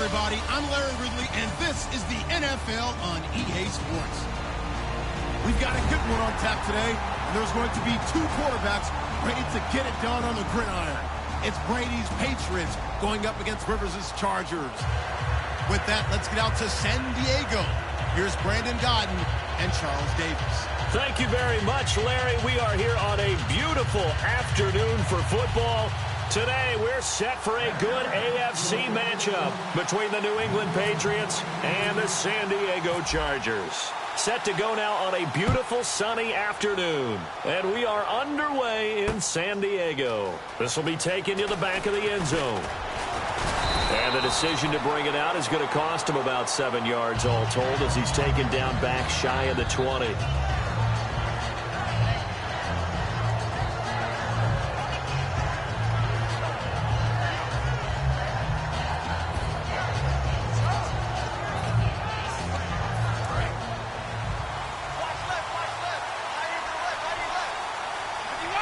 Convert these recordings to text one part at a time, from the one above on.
everybody. I'm Larry Ridley, and this is the NFL on EA Sports. We've got a good one on tap today, and there's going to be two quarterbacks ready to get it done on the gridiron. It's Brady's Patriots going up against Rivers' Chargers. With that, let's get out to San Diego. Here's Brandon Godden and Charles Davis. Thank you very much, Larry. We are here on a beautiful afternoon for football. Today, we're set for a good AFC matchup between the New England Patriots and the San Diego Chargers. Set to go now on a beautiful sunny afternoon. And we are underway in San Diego. This will be taken to the back of the end zone. And the decision to bring it out is going to cost him about 7 yards all told as he's taken down back shy of the 20.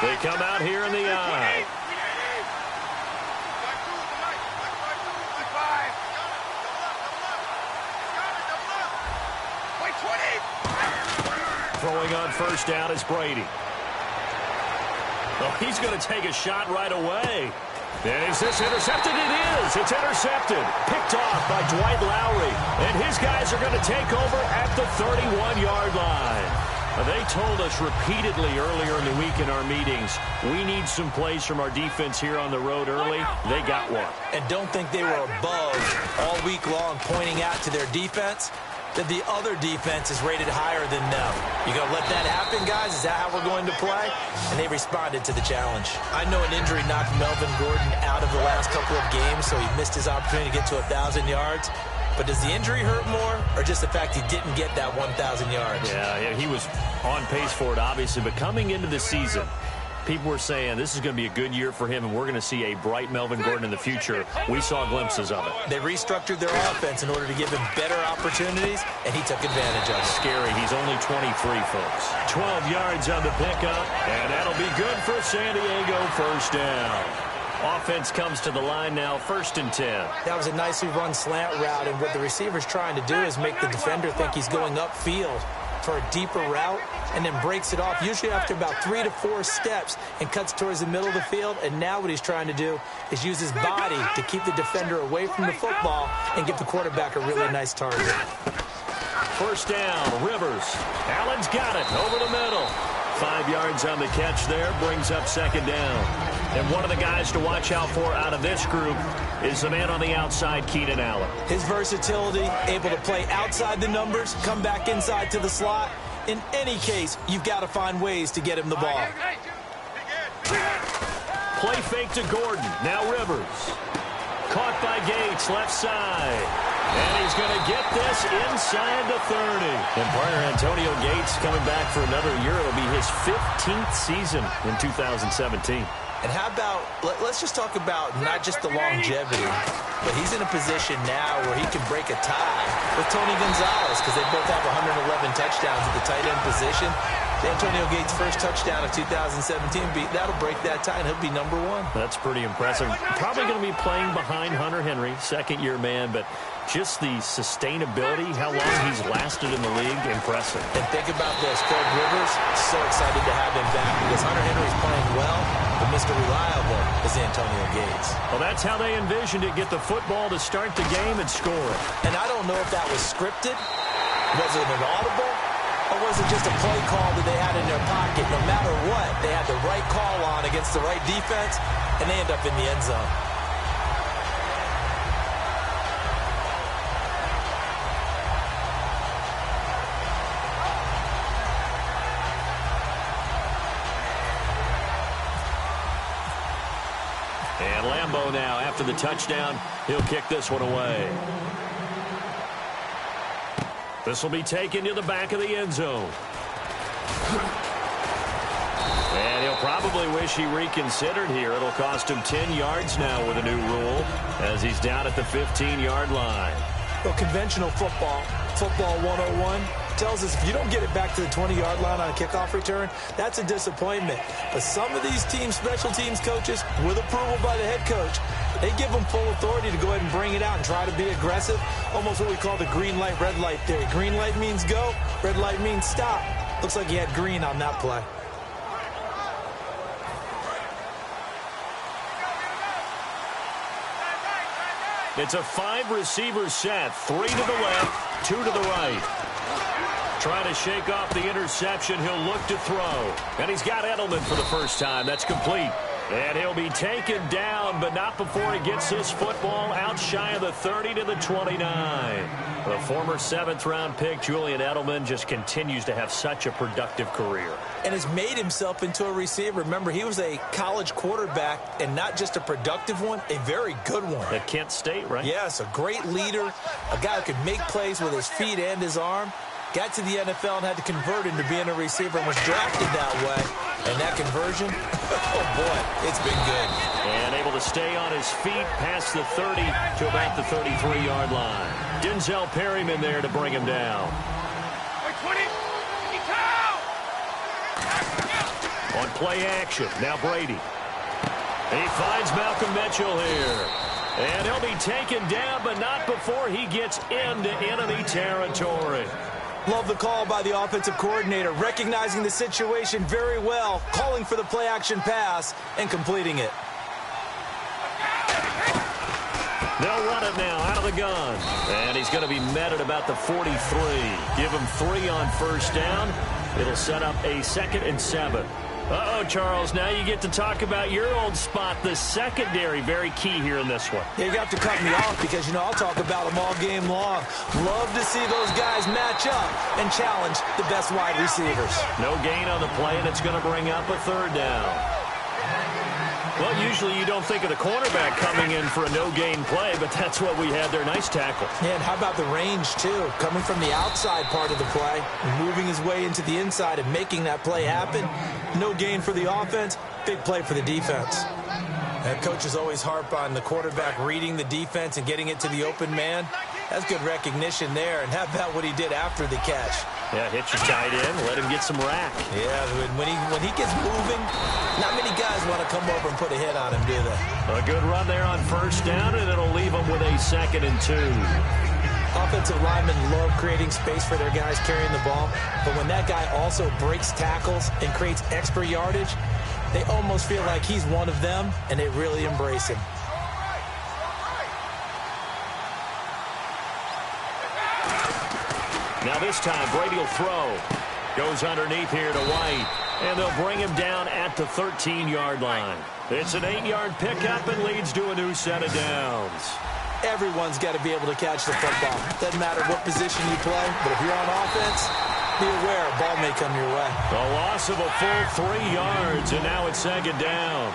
They come out here in the eye. Throwing on first down is Brady. Oh, he's going to take a shot right away. And is this intercepted? It is. It's intercepted. Picked off by Dwight Lowry. And his guys are going to take over at the 31-yard line. They told us repeatedly earlier in the week in our meetings, we need some plays from our defense here on the road early. They got one. And don't think they were above all week long pointing out to their defense that the other defense is rated higher than them. You going to let that happen, guys? Is that how we're going to play? And they responded to the challenge. I know an injury knocked Melvin Gordon out of the last couple of games, so he missed his opportunity to get to 1,000 yards. But does the injury hurt more, or just the fact he didn't get that 1,000 yards? Yeah, he was on pace for it, obviously. But coming into the season, people were saying this is going to be a good year for him, and we're going to see a bright Melvin Gordon in the future. We saw glimpses of it. They restructured their offense in order to give him better opportunities, and he took advantage of it. Scary. He's only 23, folks. 12 yards on the pickup, and that'll be good for San Diego first down. Offense comes to the line now, 1st and 10. That was a nicely run slant route, and what the receiver's trying to do is make the defender think he's going upfield for a deeper route, and then breaks it off, usually after about 3 to 4 steps, and cuts towards the middle of the field. And now what he's trying to do is use his body to keep the defender away from the football and give the quarterback a really nice target. First down, Rivers. Allen's got it over the middle. 5 yards on the catch there, brings up 2nd down. And one of the guys to watch out for out of this group is the man on the outside, Keenan Allen. His versatility, able to play outside the numbers, come back inside to the slot. In any case, you've got to find ways to get him the ball. Play fake to Gordon. Now Rivers. Caught by Gates, left side. And he's going to get this inside the 30. And partner Antonio Gates coming back for another year. It'll be his 15th season in 2017. And how about, let's just talk about not just the longevity, but he's in a position now where he can break a tie with Tony Gonzalez because they both have 111 touchdowns at the tight end position. Antonio Gates' first touchdown of 2017, that'll break that tie, and he'll be number 1. That's pretty impressive. Probably going to be playing behind Hunter Henry, second-year man, but just the sustainability, how long he's lasted in the league, impressive. And think about this, Phil Rivers, so excited to have him back because Hunter Henry's playing well, but Mr. Reliable is Antonio Gates. Well, that's how they envisioned it, get the football to start the game and score it. And I don't know if that was scripted, was it an audible, or was it just a play call that they had in their pocket? No matter what, they had the right call on against the right defense, and they end up in the end zone. And Lambeau now, after the touchdown, he'll kick this one away. This will be taken to the back of the end zone. And he'll probably wish he reconsidered here. It'll cost him 10 yards now with a new rule as he's down at the 15-yard line. Well, conventional football 101, tells us if you don't get it back to the 20-yard line on a kickoff return, that's a disappointment. But some of these teams, special teams coaches, with approval by the head coach, They give him full authority to go ahead and bring it out and try to be aggressive. Almost what we call the green light, red light theory. Green light means go, red light means stop. Looks like he had green on that play. It's a 5-receiver set. 3 to the left, 2 to the right. Trying to shake off the interception. He'll look to throw. And he's got Edelman for the first time. That's complete. And he'll be taken down, but not before he gets this football out shy of the 30 to the 29. The former 7th-round pick, Julian Edelman, just continues to have such a productive career. And has made himself into a receiver. Remember, he was a college quarterback, and not just a productive one, a very good one. At Kent State, right? Yes, a great leader, a guy who could make plays with his feet and his arm. Got to the NFL and had to convert into being a receiver and was drafted that way. And that conversion, oh boy, it's been good. And able to stay on his feet past the 30 to about the 33-yard line. Denzel Perryman there to bring him down. On play action, now Brady. He finds Malcolm Mitchell here. And he'll be taken down, but not before he gets into enemy territory. Love the call by the offensive coordinator, recognizing the situation very well, calling for the play-action pass, and completing it. They'll run it now out of the gun. And he's going to be met at about the 43. Give him 3 on first down. It'll set up a 2nd and 7. Uh-oh, Charles, now you get to talk about your old spot, the secondary. Very key here in this one. Yeah, you have to cut me off because, you know, I'll talk about them all game long. Love to see those guys match up and challenge the best wide receivers. No gain on the play, and it's going to bring up a 3rd down. Well, usually you don't think of the cornerback coming in for a no-gain play, but that's what we had there. Nice tackle. Yeah, and how about the range, too? Coming from the outside part of the play, moving his way into the inside and making that play happen. No gain for the offense, big play for the defense. And coaches always harp on the quarterback reading the defense and getting it to the open man. That's good recognition there. And how about what he did after the catch? Yeah, hit your tight end, let him get some rack. Yeah, when he gets moving, not many guys want to come over and put a hit on him, do they? A good run there on first down, and it'll leave him with a 2nd and 2. Offensive linemen love creating space for their guys carrying the ball, but when that guy also breaks tackles and creates extra yardage, they almost feel like he's one of them, and they really embrace him. Now this time, Brady will throw. Goes underneath here to White, and they'll bring him down at the 13-yard line. It's an 8-yard pickup and leads to a new set of downs. Everyone's got to be able to catch the football. Doesn't matter what position you play, but if you're on offense, be aware a ball may come your way. A loss of a full 3 yards, and now it's 2nd down.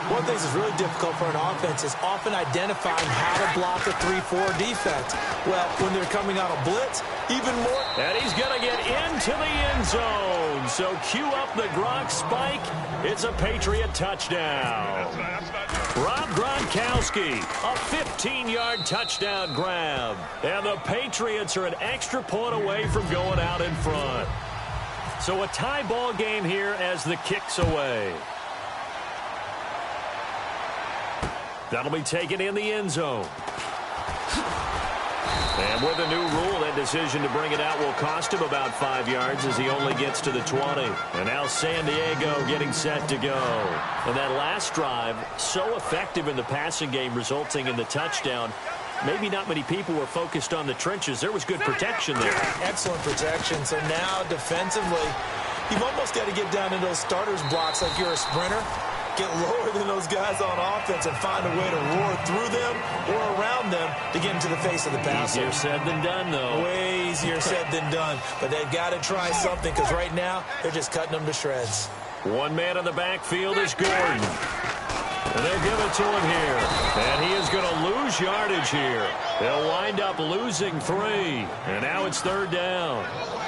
One thing that's really difficult for an offense is often identifying how to block a 3-4 defense. Well, when they're coming on a blitz, even more. And he's going to get into the end zone. So cue up the Gronk spike. It's a Patriot touchdown. Rob Gronkowski, a 15-yard touchdown grab. And the Patriots are an extra point away from going out in front. So a tie ball game here as the kick's away. That'll be taken in the end zone. And with a new rule, that decision to bring it out will cost him about 5 yards as he only gets to the 20. And now San Diego getting set to go. And that last drive, so effective in the passing game, resulting in the touchdown. Maybe not many people were focused on the trenches. There was good protection there. Excellent protection. So now defensively, you've almost got to get down in those starters blocks like you're a sprinter. Get lower than those guys on offense and find a way to roar through them or around them to get into the face of the passer. Easier said than done, though. Way easier said than done. But they've got to try something because right now they're just cutting them to shreds. One man in the backfield is Gordon. And they'll give it to him here. And he is going to lose yardage here. They'll wind up losing 3. And now it's 3rd down.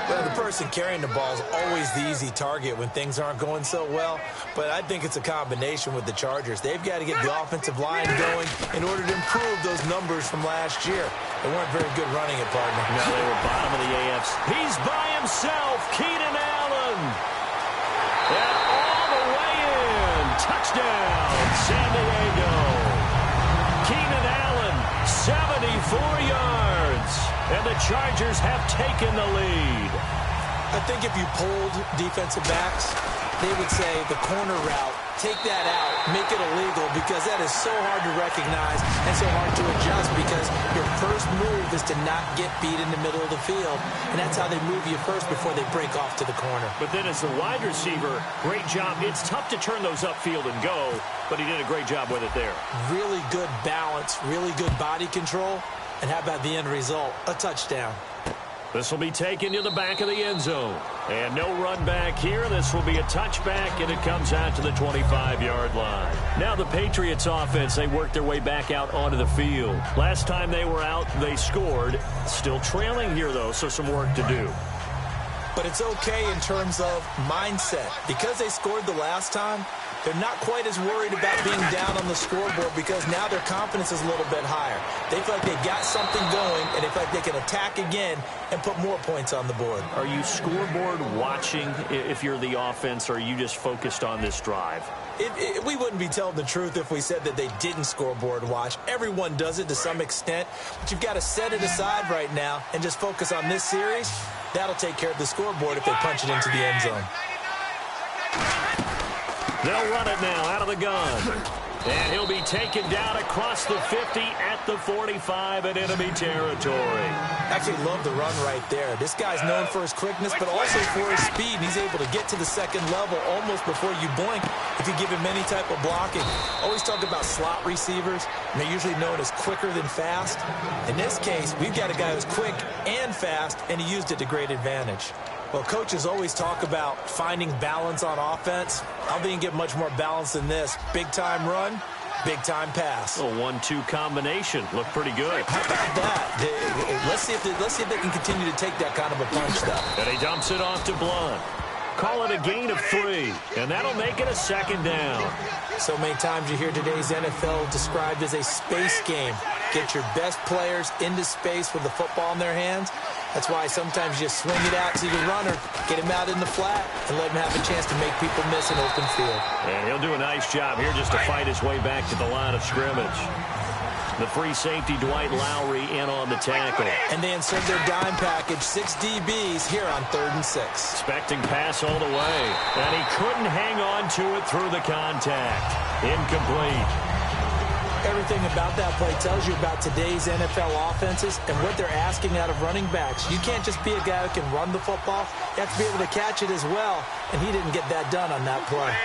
Well, the person carrying the ball is always the easy target when things aren't going so well. But I think it's a combination with the Chargers. They've got to get the offensive line going in order to improve those numbers from last year. They weren't very good running it, partner. No, they were bottom of the AFC. He's by himself, Keenan Allen. And all the way in. Touchdown, San Diego. the Chargers have taken the lead. I think if you polled defensive backs, they would say the corner route, take that out, make it illegal, because that is so hard to recognize and so hard to adjust, because your first move is to not get beat in the middle of the field, and that's how they move you first before they break off to the corner. But then as the wide receiver, great job. It's tough to turn those upfield and go, but he did a great job with it there. Really good balance, really good body control, and how about the end result? A touchdown. This will be taken to the back of the end zone. And no run back here. This will be a touchback, and it comes out to the 25-yard line. Now the Patriots offense, they work their way back out onto the field. Last time they were out, they scored. Still trailing here, though, so some work to do. But it's okay in terms of mindset. Because they scored the last time, they're not quite as worried about being down on the scoreboard, because now their confidence is a little bit higher. They feel like they've got something going, and they feel like they can attack again and put more points on the board. Are you scoreboard watching if you're the offense, or are you just focused on this drive? We wouldn't be telling the truth if we said that they didn't scoreboard watch. Everyone does it to some extent, but you've got to set it aside right now and just focus on this series. That'll take care of the scoreboard if they punch it into the end zone. They'll run it now out of the gun. And he'll be taken down across the 50 at the 45 in enemy territory. Actually love the run right there. This guy's known for his quickness, but also for his speed. He's able to get to the second level almost before you blink if you give him any type of blocking. Always talk about slot receivers, and they're usually known as quicker than fast. In this case, we've got a guy who's quick and fast, and he used it to great advantage. Well, coaches always talk about finding balance on offense. I don't think you can get much more balance than this. Big-time run, big-time pass. A 1-2 combination. Looked pretty good. How about that? Let's see if they can continue to take that kind of a punch, though. And he dumps it off to Blunt. Call it a gain of 3, and that'll make it a second down. So many times you hear today's NFL described as a space game. Get your best players into space with the football in their hands. That's why sometimes you just swing it out to the runner, get him out in the flat, and let him have a chance to make people miss an open field. And he'll do a nice job here just to fight his way back to the line of scrimmage. The free safety, Dwight Lowry, in on the tackle. And they insert their dime package, 6 DBs here on 3rd and 6. Expecting pass all the way. And he couldn't hang on to it through the contact. Incomplete. Everything about that play tells you about today's NFL offenses and what they're asking out of running backs. You can't just be a guy who can run the football. You have to be able to catch it as well, and he didn't get that done on that play.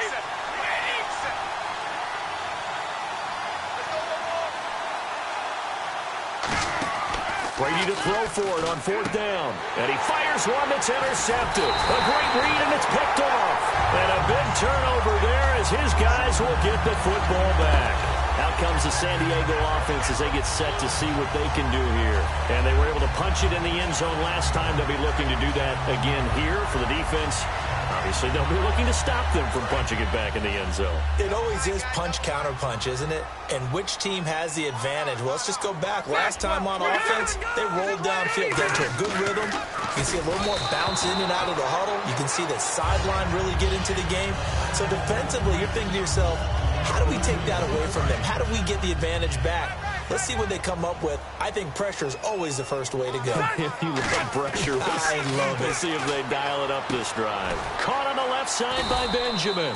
Brady to throw for it on 4th down. And he fires one that's intercepted. A great read, and it's picked off. And a big turnover there as his guys will get the football back. Out comes the San Diego offense as they get set to see what they can do here. And they were able to punch it in the end zone last time. They'll be looking to do that again here for the defense. Obviously, they'll be looking to stop them from punching it back in the end zone. It always is punch-counter-punch, isn't it? And which team has the advantage? Well, let's just go back. Last time on offense, they rolled downfield, got to a good rhythm. You can see a little more bounce in and out of the huddle. You can see the sideline really get into the game. So defensively, you're thinking to yourself, how do we take that away from them? How do we get the advantage back? Let's see what they come up with. I think pressure is always the first way to go. You love pressure. I love it. Let's see if they dial it up this drive. Caught on the left side by Benjamin.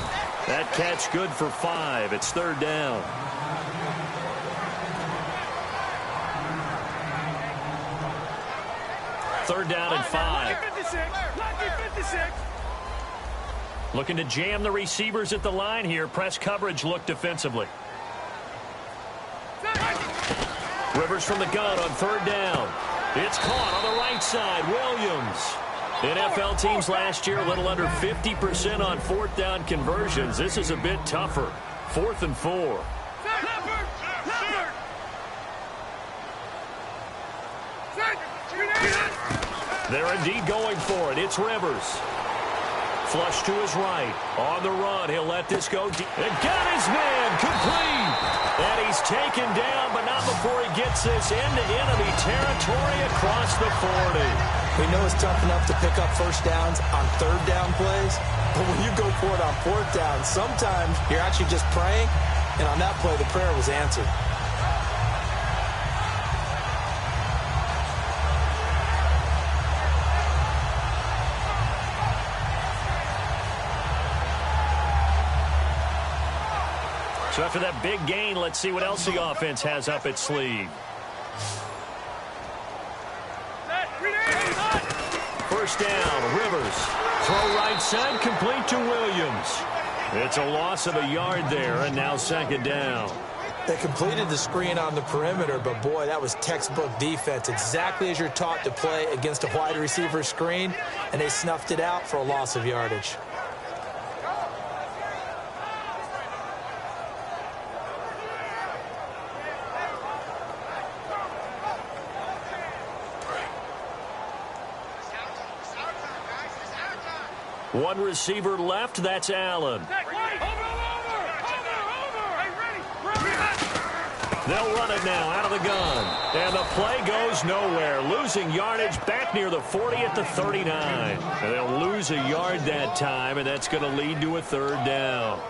That catch good for 5. It's 3rd down. Third down and 5. Looking to jam the receivers at the line here. Press coverage look defensively. Rivers from the gun on 3rd down. It's caught on the right side. Williams. NFL teams last year a little under 50% on 4th down conversions. This is a bit tougher. 4th and 4. They're indeed going for it. It's Rivers. Flush to his right. On the run. He'll let this go deep. And got his man. Complete. And he's taken down, but not before he gets this into enemy territory across the 40. We know it's tough enough to pick up first downs on 3rd down plays, but when you go for it on 4th down, sometimes you're actually just praying, and on that play, the prayer was answered. So after that big gain, let's see what else the offense has up its sleeve. First down, Rivers. Throw right side, complete to Williams. It's a loss of a yard there, and now second down. They completed the screen on the perimeter, but boy, that was textbook defense. Exactly as you're taught to play against a wide receiver screen, and they snuffed it out for a loss of yardage. One receiver left, that's Allen. They'll run it now out of the gun. And the play goes nowhere. Losing yardage back near the 40 at the 39. And they'll lose a yard that time, and that's going to lead to a third down.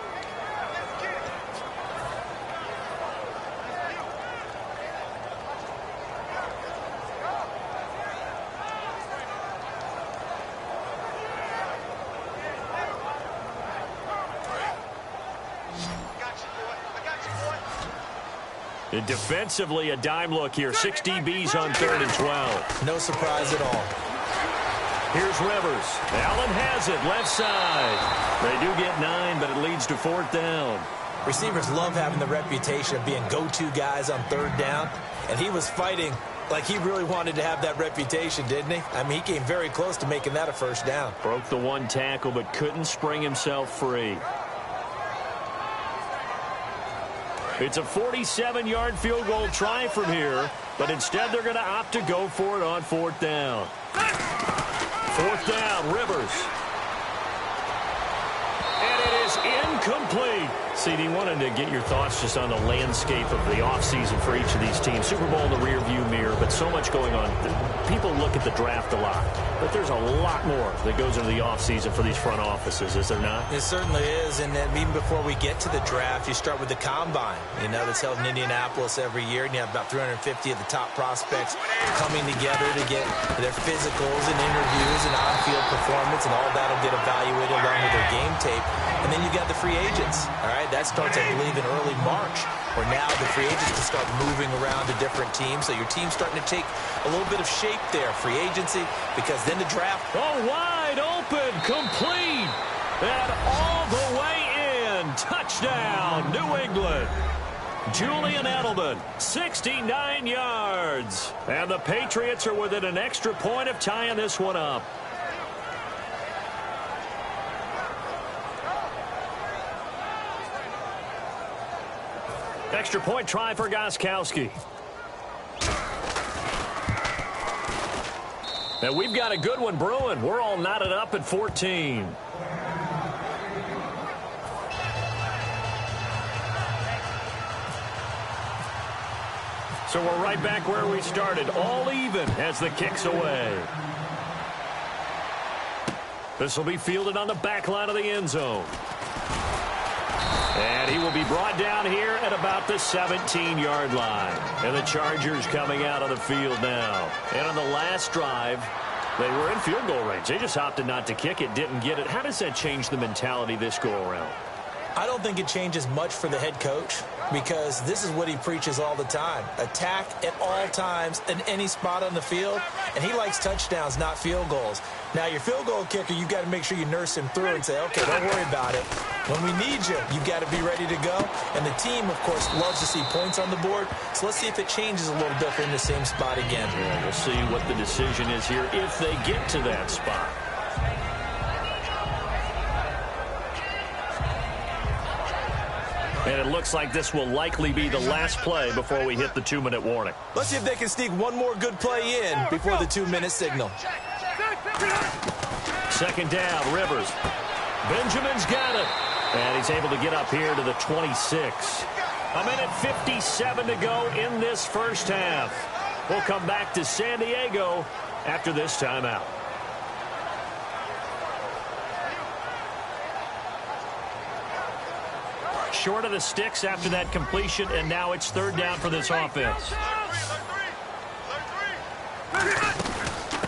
And defensively, a dime look here. 6 DBs on 3rd and 12. No surprise at all. Here's Rivers. Allen has it, left side. They do get 9, but it leads to 4th down. Receivers love having the reputation of being go-to guys on 3rd down, and he was fighting like he really wanted to have that reputation, didn't he? I mean, he came very close to making that a first down. Broke the one tackle, but couldn't spring himself free. It's a 47-yard field goal try from here, but instead they're going to opt to go for it on 4th down. 4th down, Rivers. And it is incomplete. CD, wanted to get your thoughts just on the landscape of the offseason for each of these teams. Super Bowl in the rearview mirror, but so much going on. People look at the draft a lot, but there's a lot more that goes into the offseason for these front offices, is there not? It certainly is, and then even before we get to the draft, you start with the combine, you know, that's held in Indianapolis every year, and you have about 350 of the top prospects coming together to get their physicals and interviews and on-field performance, and all that will get evaluated along with their game tape. And then you've got the free agents, all right? That starts, I believe, in early March, where now the free agents can start moving around to different teams. So your team's starting to take a little bit of shape there, free agency, because then the draft. Oh, wide open, complete, and all the way in. Touchdown, New England. Julian Edelman, 69 yards. And the Patriots are within an extra point of tying this one up. Extra point try for Gostkowski. And we've got a good one brewing. We're all knotted up at 14. So we're right back where we started, all even as the kick's away. This will be fielded on the back line of the end zone. And he will be brought down here at about the 17-yard line. And the Chargers coming out on the field now. And on the last drive, they were in field goal range. They just opted not to kick it, didn't get it. How does that change the mentality this go-around? I don't think it changes much for the head coach, because this is what he preaches all the time. Attack at all times in any spot on the field, and he likes touchdowns, not field goals. Now, your field goal kicker, you've got to make sure you nurse him through and say, okay, don't worry about it. When we need you, you've got to be ready to go. And the team, of course, loves to see points on the board. So let's see if it changes a little bit in the same spot again. Yeah, we'll see what the decision is here if they get to that spot. And it looks like this will likely be the last play before we hit the 2-minute warning. Let's see if they can sneak one more good play in before the 2-minute signal. Second down, Rivers. Benjamin's got it. And he's able to get up here to the 26. A minute 57 to go in this first half. We'll come back to San Diego after this timeout. Short of the sticks after that completion, and now it's third down for this offense.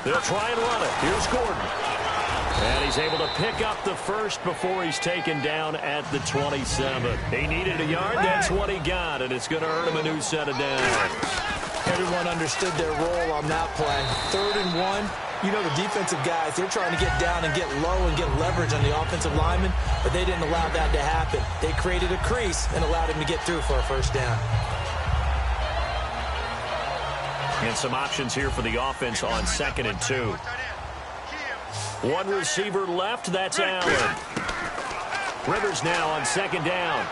They'll try and run it. Here's Gordon. And he's able to pick up the first before he's taken down at the 27. He needed a yard. That's what he got, and it's going to earn him a new set of downs. Everyone understood their role on that play. 3rd and 1. You know the defensive guys, they're trying to get down and get low and get leverage on the offensive lineman, but they didn't allow that to happen. They created a crease and allowed him to get through for a first down. And some options here for the offense on 2nd and 2. One receiver left, that's Allen. Rivers now on 2nd down.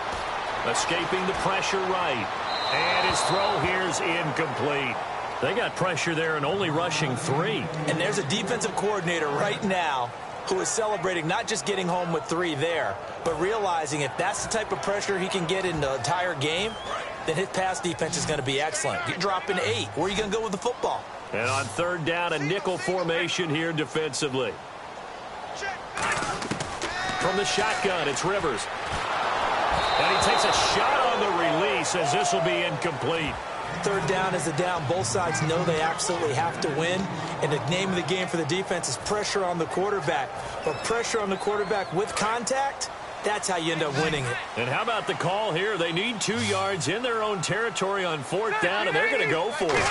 Escaping the pressure right. And his throw here's incomplete. They got pressure there and only rushing 3. And there's a defensive coordinator right now who is celebrating not just getting home with 3 there, but realizing if that's the type of pressure he can get in the entire game, then his pass defense is going to be excellent. You're dropping 8. Where are you going to go with the football? And on 3rd down, a nickel formation here defensively. From the shotgun, it's Rivers. And he takes a shot on the release as this will be incomplete. 3rd down is a down. Both sides know they absolutely have to win. And the name of the game for the defense is pressure on the quarterback. But pressure on the quarterback with contact, that's how you end up winning it. And how about the call here? They need 2 yards in their own territory on 4th down, and they're going to go for it.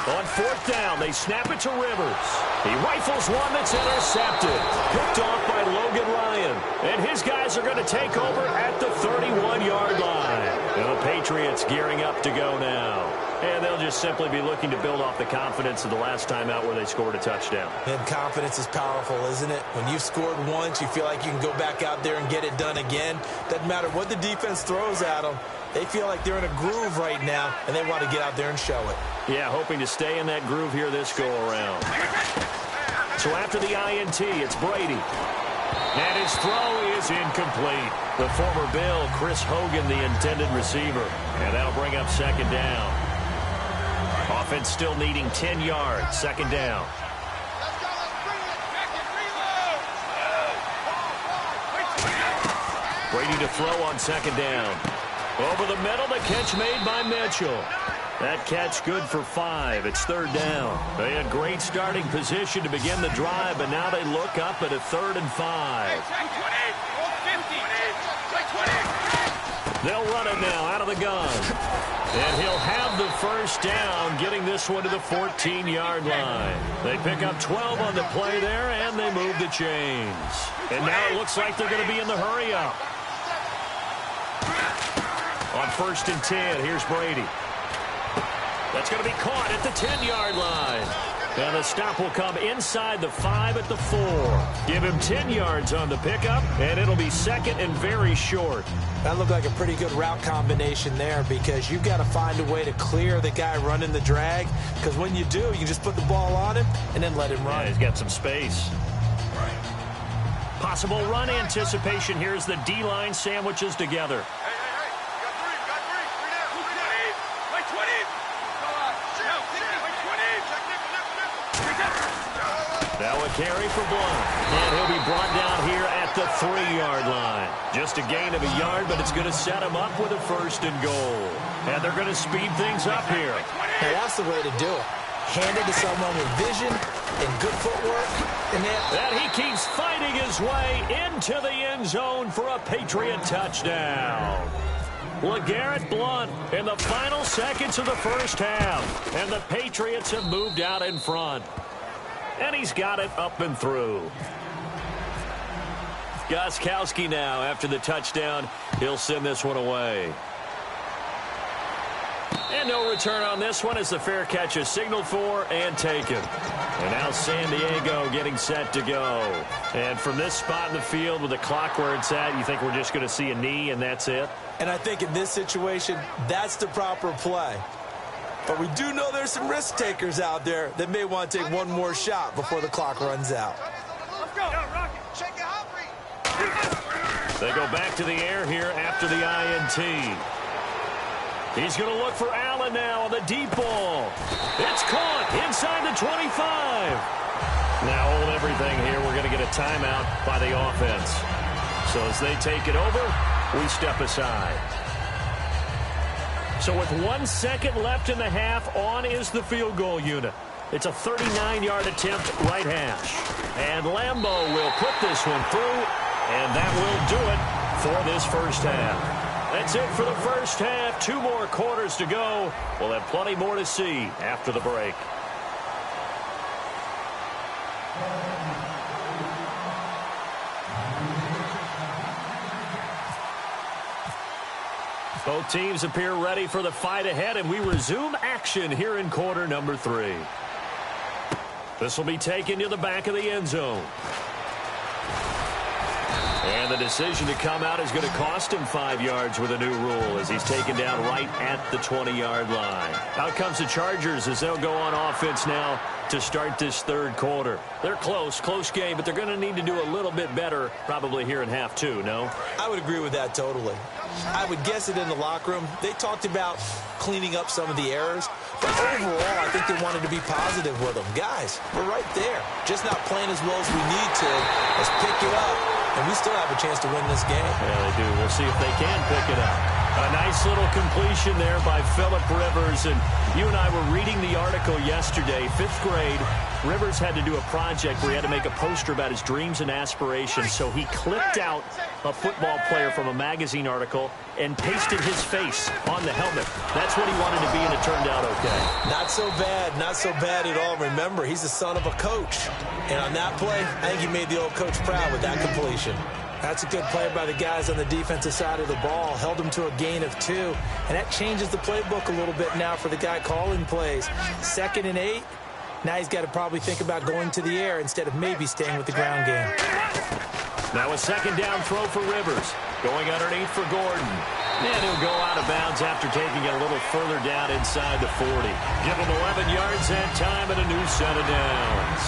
On 4th down, they snap it to Rivers. He rifles one that's intercepted. Picked off by Logan Ryan. And his guys are going to take over at the 31-yard line. And the Patriots gearing up to go now. And they'll just simply be looking to build off the confidence of the last time out where they scored a touchdown. And confidence is powerful, isn't it? When you've scored once, you feel like you can go back out there and get it done again. Doesn't matter what the defense throws at them. They feel like they're in a groove right now, and they want to get out there and show it. Yeah, hoping to stay in that groove here this go-around. So after the INT, it's Brady. And his throw is incomplete. The former Bill, Chris Hogan, the intended receiver. And that'll bring up 2nd down. Offense still needing 10 yards. 2nd down. Brady to throw on 2nd down. Over the middle, the catch made by Mitchell. That catch good for 5. It's 3rd down. They had great starting position to begin the drive, but now they look up at a 3rd and 5. They'll run it now out of the gun. And he'll have the first down, getting this one to the 14-yard line. They pick up 12 on the play there, and they move the chains. And now it looks like they're going to be in the hurry-up. On 1st and 10, here's Brady. That's going to be caught at the 10-yard line. And the stop will come inside the 5 at the 4. Give him 10 yards on the pickup, and it'll be 2nd and very short. That looked like a pretty good route combination there because you've got to find a way to clear the guy running the drag. Because when you do, you just put the ball on him and then let him run. Yeah, he's got some space. Possible run anticipation. Here's the D-line sandwiches together. Now a carry for Blunt. And he'll be brought down here at the 3-yard line. Just a gain of a yard, but it's going to set him up with a 1st and goal. And they're going to speed things up here. Hey, that's the way to do it. Hand it to someone with vision and good footwork. And he keeps fighting his way into the end zone for a Patriot touchdown. LeGarrette Blunt in the final seconds of the first half. And the Patriots have moved out in front. And he's got it up and through. Gostkowski now after the touchdown. He'll send this one away. And no return on this one as the fair catch is signaled for and taken. And now San Diego getting set to go. And from this spot in the field with the clock where it's at, you think we're just going to see a knee and that's it? And I think in this situation, that's the proper play. But we do know there's some risk takers out there that may want to take one more shot before the clock runs out. They go back to the air here after the INT. He's going to look for Allen now on the deep ball. It's caught inside the 25. Now hold everything here. We're going to get a timeout by the offense. So as they take it over, we step aside. So with 1 second left in the half, on is the field goal unit. It's a 39-yard attempt, right hash. And Lambeau will put this one through, and that will do it for this first half. That's it for the first half. 2 more quarters to go. We'll have plenty more to see after the break. Both teams appear ready for the fight ahead, and we resume action here in quarter number 3. This will be taken to the back of the end zone. And the decision to come out is going to cost him 5 yards with a new rule as he's taken down right at the 20-yard line. Out comes the Chargers as they'll go on offense now to start this third quarter. They're close game, but they're going to need to do a little bit better probably here in half 2, no? I would agree with that totally. I would guess it in the locker room. They talked about cleaning up some of the errors, but overall, I think they wanted to be positive with them. Guys, we're right there. Just not playing as well as we need to. Let's pick it up, and we still have a chance to win this game. Yeah, they do. We'll see if they can pick it up. A nice little completion there by Phillip Rivers, and you and I were reading the article yesterday, 5th grade. Rivers had to do a project where he had to make a poster about his dreams and aspirations, so he clipped out a football player from a magazine article and pasted his face on the helmet. That's what he wanted to be, and it turned out okay. Not so bad at all. Remember, he's the son of a coach, and on that play, I think he made the old coach proud with that completion. That's a good play by the guys on the defensive side of the ball. Held him to a gain of 2, and that changes the playbook a little bit now for the guy calling plays. 2nd and 8. Now he's got to probably think about going to the air instead of maybe staying with the ground game. Now a 2nd down throw for Rivers. Going underneath for Gordon. And he'll go out of bounds after taking it a little further down inside the 40. Give him 11 yards that time and a new set of downs.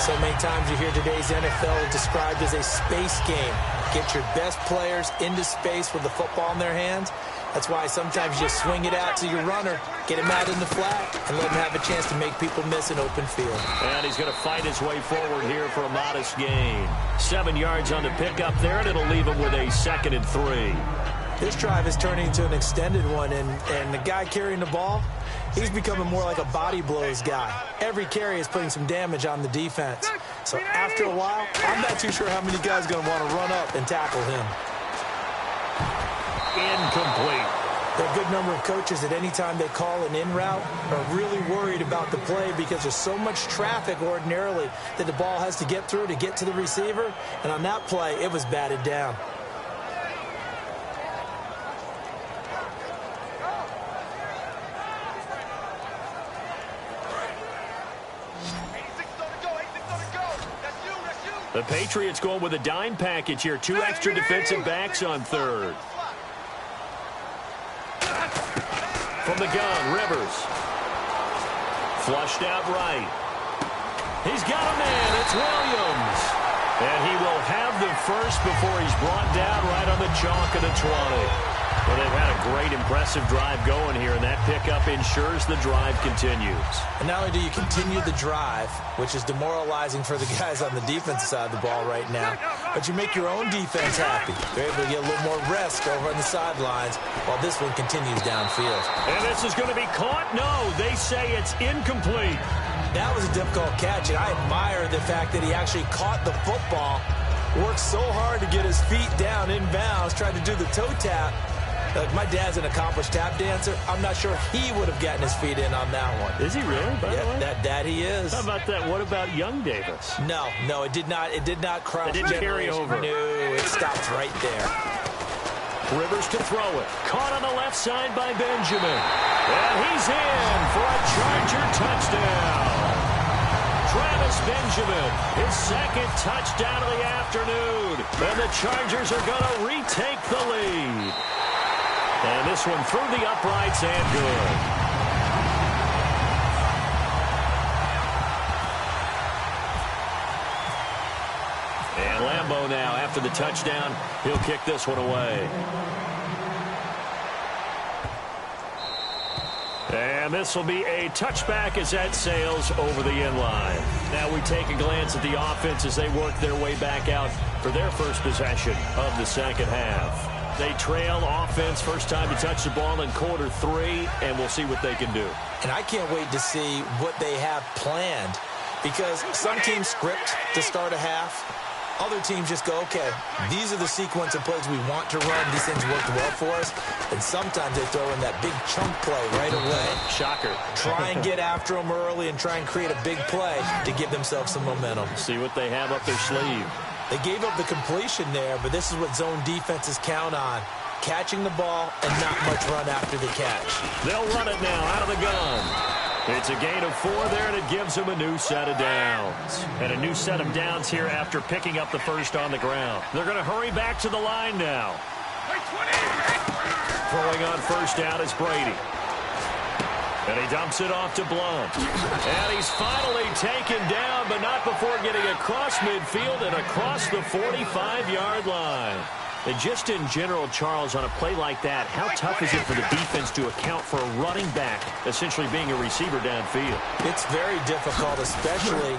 So many times you hear today's NFL described as a space game. Get your best players into space with the football in their hands. That's why sometimes you just swing it out to your runner, get him out in the flat, and let him have a chance to make people miss an open field. And he's going to fight his way forward here for a modest gain. 7 yards on the pickup there, and it'll leave him with a 2nd and 3. This drive is turning into an extended one, and the guy carrying the ball, he's becoming more like a body blows guy. Every carry is putting some damage on the defense. So after a while, I'm not too sure how many guys are going to want to run up and tackle him. Incomplete. There are a good number of coaches that any time they call an in route are really worried about the play because there's so much traffic ordinarily that the ball has to get through to get to the receiver. And on that play, it was batted down. The Patriots going with a dime package here. 2 extra defensive backs on 3rd. From the gun, Rivers. Flushed out right. He's got a man. It's Williams. And he will have the first before he's brought down right on the chalk of the 20. Well, they've had a great, impressive drive going here, and that pickup ensures the drive continues. And not only do you continue the drive, which is demoralizing for the guys on the defensive side of the ball right now, but you make your own defense happy. They're able to get a little more rest over on the sidelines while this one continues downfield. And this is going to be caught? No, they say it's incomplete. That was a difficult catch, and I admire the fact that he actually caught the football, worked so hard to get his feet down inbounds, tried to do the toe tap. My dad's an accomplished tap dancer. I'm not sure he would have gotten his feet in on that one. Is he really? By the way? That he is. How about that? What about young Davis? No, it did not. It did not cross. It didn't carry over. No, it stopped right there. Rivers to throw it. Caught on the left side by Benjamin. And he's in for a Charger touchdown. Travis Benjamin, his 2nd touchdown of the afternoon. And the Chargers are going to retake the lead. And this one through the uprights and good. And Lambeau now, after the touchdown, he'll kick this one away. And this will be a touchback as that sails over the end line. Now we take a glance at the offense as they work their way back out for their first possession of the second half. They trail offense, first time to touch the ball in quarter 3, and we'll see what they can do. And I can't wait to see what they have planned because some teams script to start a half. Other teams just go, okay, these are the sequence of plays we want to run. These things worked well for us. And sometimes they throw in that big chunk play right away. Shocker. Try and get after them early and try and create a big play to give themselves some momentum. See what they have up their sleeve. They gave up the completion there, but this is what zone defenses count on. Catching the ball and not much run after the catch. They'll run it now out of the gun. It's a gain of 4 there, and it gives them a new set of downs. And a new set of downs here after picking up the first on the ground. They're going to hurry back to the line now. Throwing on first down is Brady. And he dumps it off to Blunt. And he's finally taken down, but not before getting across midfield and across the 45-yard line. And just in general, Charles, on a play like that, how tough is it for the defense to account for a running back essentially being a receiver downfield? It's very difficult, especially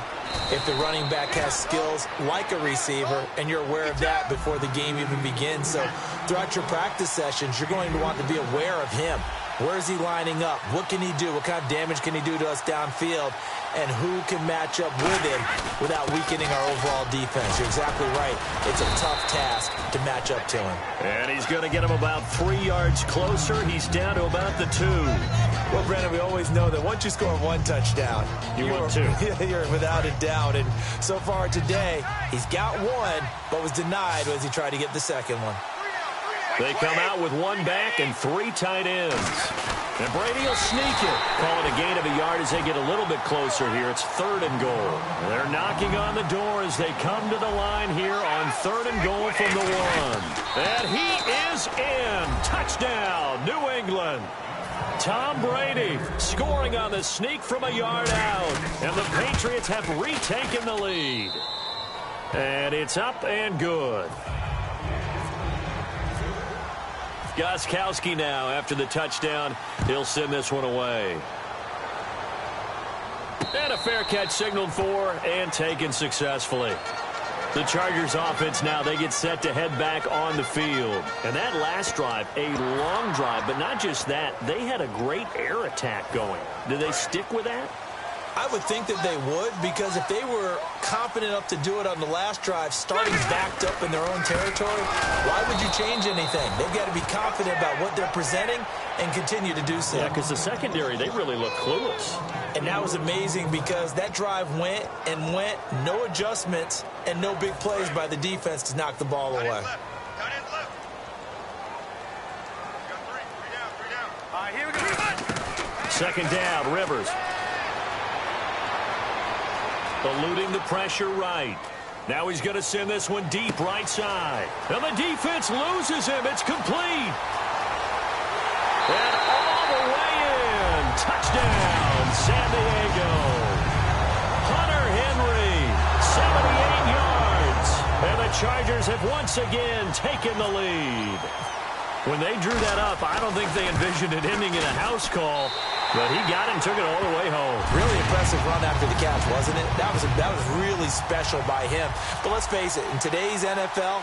if the running back has skills like a receiver, and you're aware of that before the game even begins. So throughout your practice sessions, you're going to want to be aware of him. Where is he lining up? What can he do? What kind of damage can he do to us downfield? And who can match up with him without weakening our overall defense? You're exactly right. It's a tough task to match up to him. And he's going to get him about 3 yards closer. He's down to about the 2. Well, Brandon, we always know that once you score 1 touchdown, you're 2. You're without a doubt. And so far today, he's got 1, but was denied as he tried to get the second one. They come out with 1 back and 3 tight ends. And Brady will sneak it. Call it a gain of a yard as they get a little bit closer here. It's 3rd and goal. They're knocking on the door as they come to the line here on 3rd and goal from the 1. And he is in. Touchdown, New England. Tom Brady scoring on the sneak from a yard out. And the Patriots have retaken the lead. And it's up and good. Gostkowski now after the touchdown. He'll send this one away. And a fair catch signaled for and taken successfully. The Chargers offense now, they get set to head back on the field. And that last drive, a long drive, but not just that. They had a great air attack going. Did they stick with that? I would think that they would, because if they were confident enough to do it on the last drive, starting backed up in their own territory, why would you change anything? They've got to be confident about what they're presenting and continue to do so. Yeah, because the secondary, they really look clueless. And that was amazing because that drive went and went, no adjustments, and no big plays by the defense to knock the ball away. Second down, Rivers. Eluding the pressure right. Now he's going to send this one deep right side. And the defense loses him. It's complete. And all the way in. Touchdown, San Diego. Hunter Henry, 78 yards. And the Chargers have once again taken the lead. When they drew that up, I don't think they envisioned it ending in a house call. But he got it and took it all the way home. Really impressive run after the catch, wasn't it? That was really special by him. But let's face it, in today's NFL,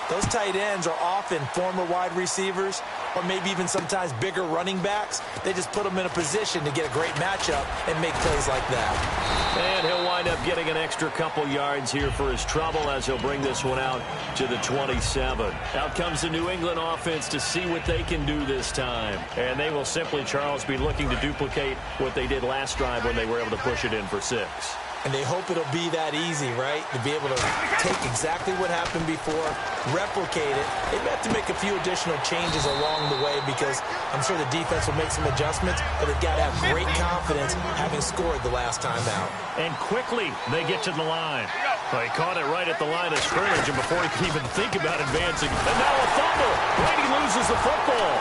those tight ends are often former wide receivers or maybe even sometimes bigger running backs. They just put them in a position to get a great matchup and make plays like that. And he'll wind up getting an extra couple yards here for his trouble as he'll bring this one out to the 27. Out comes the New England offense to see what they can do this time. And they will simply, Charles, be looking to duplicate what they did last drive when they were able to push it in for 6. And they hope it'll be that easy, right? To be able to take exactly what happened before, replicate it. They have to make a few additional changes along the way because I'm sure the defense will make some adjustments, but they've got to have great confidence having scored the last time out. And quickly they get to the line. Well, he caught it right at the line of scrimmage, and before he could even think about advancing. And now a fumble. Brady loses the football.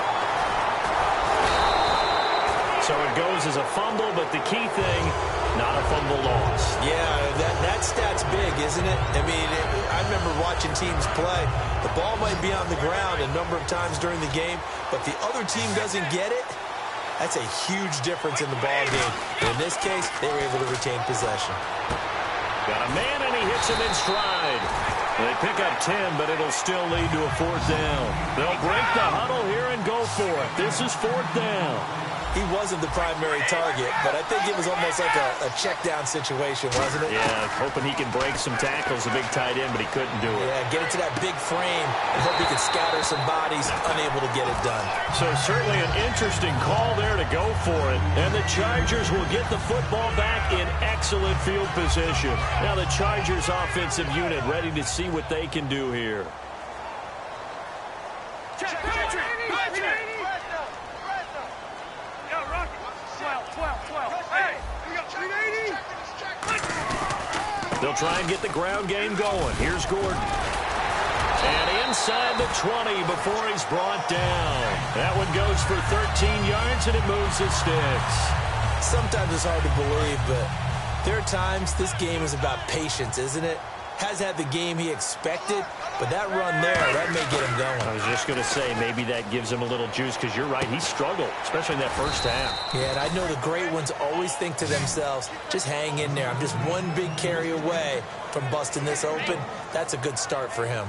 So it goes as a fumble, but the key thing, not a fumble loss. Yeah, that stat's big, isn't it? I mean, I remember watching teams play. The ball might be on the ground a number of times during the game, but the other team doesn't get it. That's a huge difference in the ball game. And in this case, they were able to retain possession. Got a man, and he hits him in stride. They pick up 10, but it'll still lead to a 4th down. They'll break the huddle here and go for it. This is 4th down. he wasn't the primary target, but I think it was almost like a check-down situation, wasn't it? Yeah, hoping he can break some tackles, a big tight end, but he couldn't do it. Yeah, get it to that big frame and hope he can scatter some bodies, unable to get it done. So certainly an interesting call there to go for it. And the Chargers will get the football back in excellent field position. Now the Chargers offensive unit ready to see what they can do here. They'll try and get the ground game going. Here's Gordon. And inside the 20 before he's brought down. That one goes for 13 yards, and it moves the sticks. Sometimes it's hard to believe, but there are times this game is about patience, isn't it? Has had the game he expected, but that run there, that may get him going. I was just going to say, maybe that gives him a little juice, because you're right, he struggled, especially in that first half. Yeah, and I know the great ones always think to themselves, just hang in there. I'm just one big carry away from busting this open. That's a good start for him.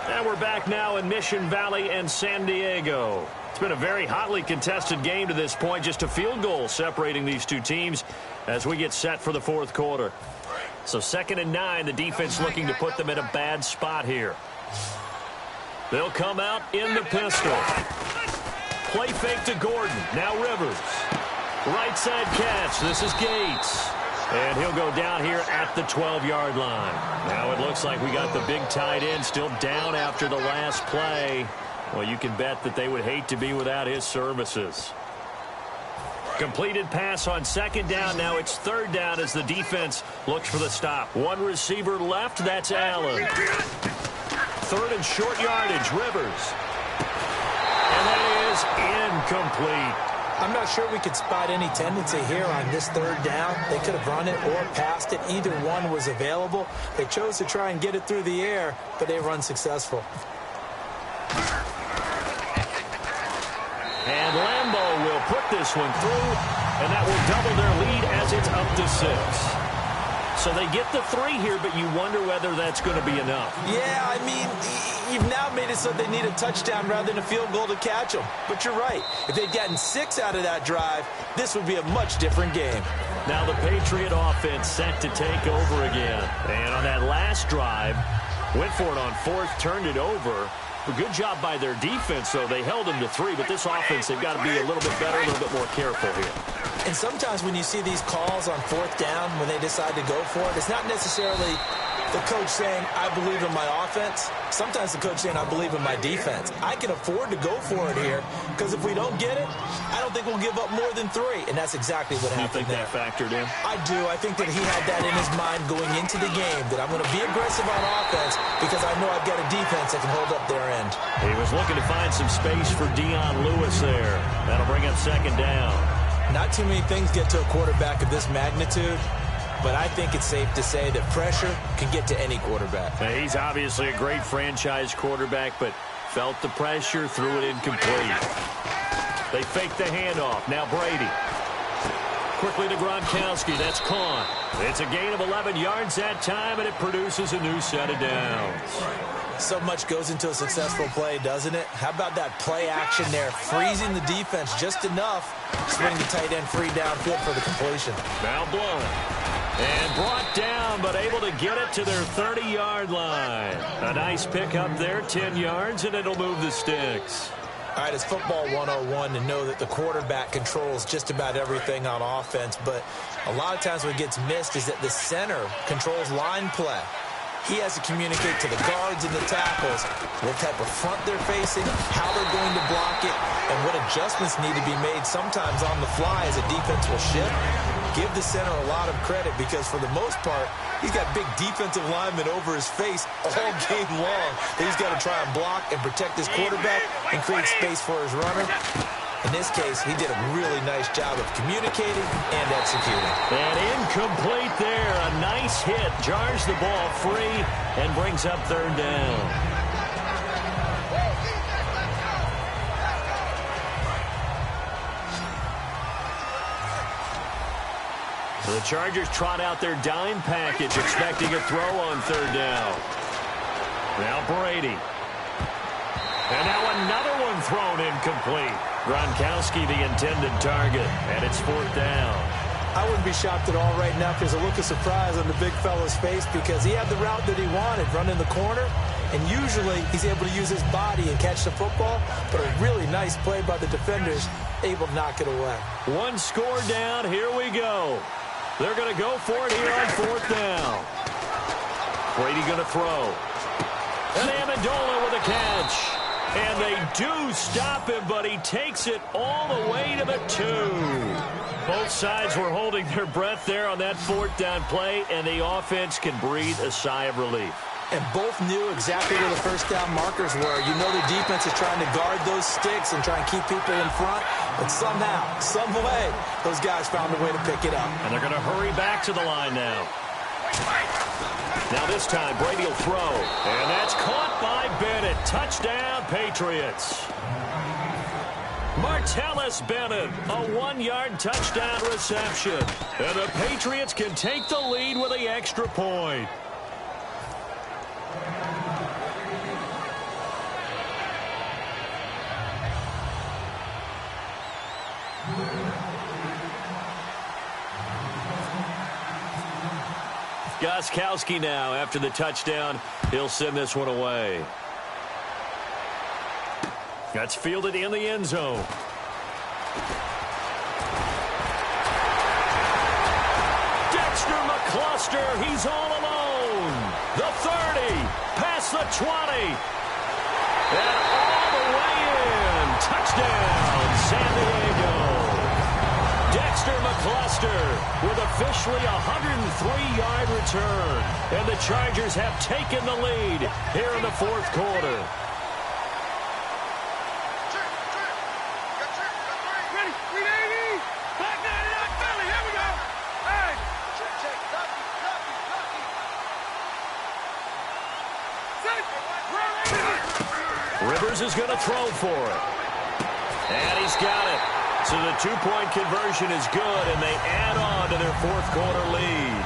And we're back now in Mission Valley and San Diego. It's been a very hotly contested game to this point. Just a field goal separating these two teams as we get set for the fourth quarter. So 2nd and 9, the defense looking to put them in a bad spot here. They'll come out in the pistol. Play fake to Gordon. Now Rivers. Right side catch. This is Gates. And he'll go down here at the 12-yard line. Now it looks like we got the big tight end still down after the last play. Well, you can bet that they would hate to be without his services. Completed pass on 2nd down. Now it's 3rd down as the defense looks for the stop. One receiver left. That's Allen. 3rd and short yardage. Rivers. And that is incomplete. I'm not sure we could spot any tendency here on this 3rd down. They could have run it or passed it. Either one was available. They chose to try and get it through the air, but they run successful. And Lambeau will put this one through, and that will double their lead as it's up to 6. So they get the 3 here, but you wonder whether that's going to be enough. Yeah, I mean, you've now made it so they need a touchdown rather than a field goal to catch them. But you're right. If they'd gotten 6 out of that drive, this would be a much different game. Now the Patriot offense set to take over again. And on that last drive, went for it on 4th, turned it over. A good job by their defense, though. They held them to 3, but this offense, they've got to be a little bit better, a little bit more careful here. And sometimes when you see these calls on 4th down, when they decide to go for it, it's not necessarily the coach saying, I believe in my offense. Sometimes the coach saying, I believe in my defense. I can afford to go for it here, because if we don't get it, I don't think we'll give up more than 3. And that's exactly what happened there. You think that factored in? I do. I think that he had that in his mind going into the game, that I'm going to be aggressive on offense because I know I've got a defense that can hold up their end. He was looking to find some space for Dion Lewis there. That'll bring up 2nd down. Not too many things get to a quarterback of this magnitude, but I think it's safe to say that pressure can get to any quarterback. Now, he's obviously a great franchise quarterback, but felt the pressure, threw it incomplete. They fake the handoff. Now Brady. Quickly to Gronkowski. That's Kahn. It's a gain of 11 yards that time, and it produces a new set of downs. So much goes into a successful play, doesn't it? How about that play action there, freezing the defense just enough, swinging the tight end free downfield for the completion. Now blown. And brought down, but able to get it to their 30-yard line. A nice pickup there, 10 yards, and it'll move the sticks. All right, it's football 101 to know that the quarterback controls just about everything on offense, but a lot of times what gets missed is that the center controls line play. He has to communicate to the guards and the tackles what type of front they're facing, how they're going to block it, and what adjustments need to be made sometimes on the fly as a defense will shift. Give the center a lot of credit because for the most part, he's got big defensive linemen over his face all game long that he's got to try and block and protect his quarterback and create space for his runner. In this case, he did a really nice job of communicating and executing. And incomplete there. A nice hit. Jars the ball free and brings up 3rd down. The Chargers trot out their dime package, expecting a throw on 3rd down. Now Brady. And now another one one thrown incomplete. Gronkowski the intended target, and it's 4th down. I wouldn't be shocked at all right now if there's a look of surprise on the big fella's face because he had the route that he wanted, run in the corner, and usually he's able to use his body and catch the football, but a really nice play by the defenders, able to knock it away. One score down, here we go. They're going to go for it here on 4th down. Brady going to throw. And Amendola with a catch. And they do stop him, but he takes it all the way to the 2. Both sides were holding their breath there on that 4th down play, and the offense can breathe a sigh of relief. And both knew exactly where the first down markers were. You know the defense is trying to guard those sticks and try and keep people in front, but somehow, some way, those guys found a way to pick it up. And they're going to hurry back to the line now. Now this time, Brady will throw. And that's caught by Bennett. Touchdown, Patriots. Martellus Bennett, a 1-yard touchdown reception. And the Patriots can take the lead with the extra point. Gostkowski now, after the touchdown, he'll send this one away. That's fielded in the end zone. Dexter McCluster, he's all alone. The 30, past the 20. And all the way in. Touchdown, San Diego. Dexter McCluster with officially a 103-yard return. And the Chargers have taken the lead here in the 4th quarter. Rivers is going to throw for it. And he's got it. So the 2-point conversion is good, and they add on to their 4th quarter lead.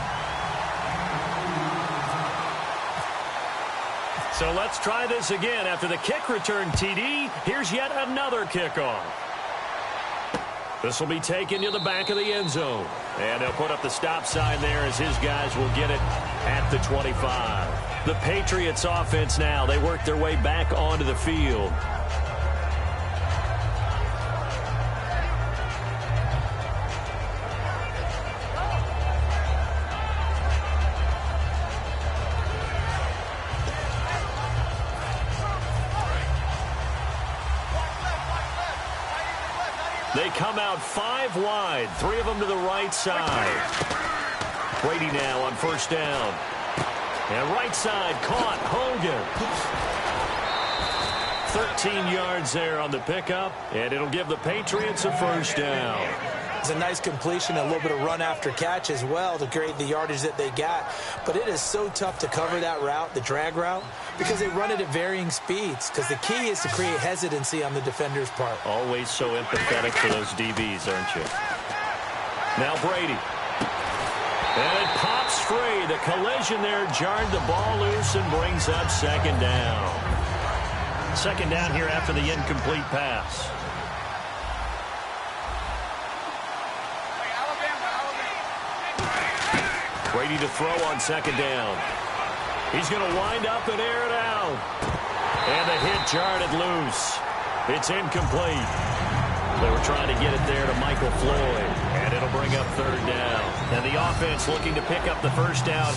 So let's try this again. After the kick return TD, here's yet another kickoff. This will be taken to the back of the end zone. And they'll put up the stop sign there as his guys will get it at the 25. The Patriots offense now, they work their way back onto the field. They come out 5 wide, 3 of them to the right side. Brady now on 1st down. And right side caught, Hogan. 13 yards there on the pickup, and it'll give the Patriots a 1st down. It's a nice completion, a little bit of run after catch as well to create the yardage that they got. But it is so tough to cover that route, the drag route, because they run it at varying speeds. Because the key is to create hesitancy on the defender's part. Always so empathetic for those DBs, aren't you? Now Brady. And it pops free. The collision there jarred the ball loose and brings up 2nd down. 2nd down here after the incomplete pass. Brady to throw on 2nd down. He's going to wind up and air it out. And the hit jarred it loose. It's incomplete. They were trying to get it there to Michael Floyd. And it'll bring up 3rd down. And the offense looking to pick up the 1st down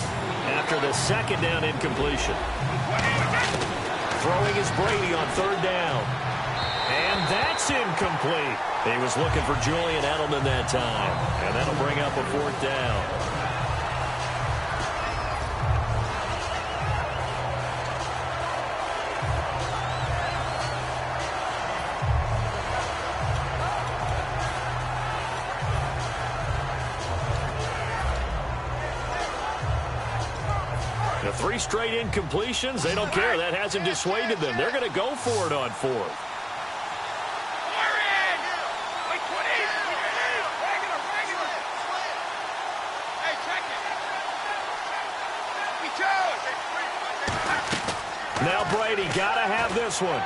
after the 2nd down incompletion. Throwing is Brady on 3rd down. And that's incomplete. He was looking for Julian Edelman that time. And that'll bring up a 4th down. The 3 straight incompletions, they don't care. That hasn't dissuaded them. They're going to go for it on 4th. Now Brady got to have this one.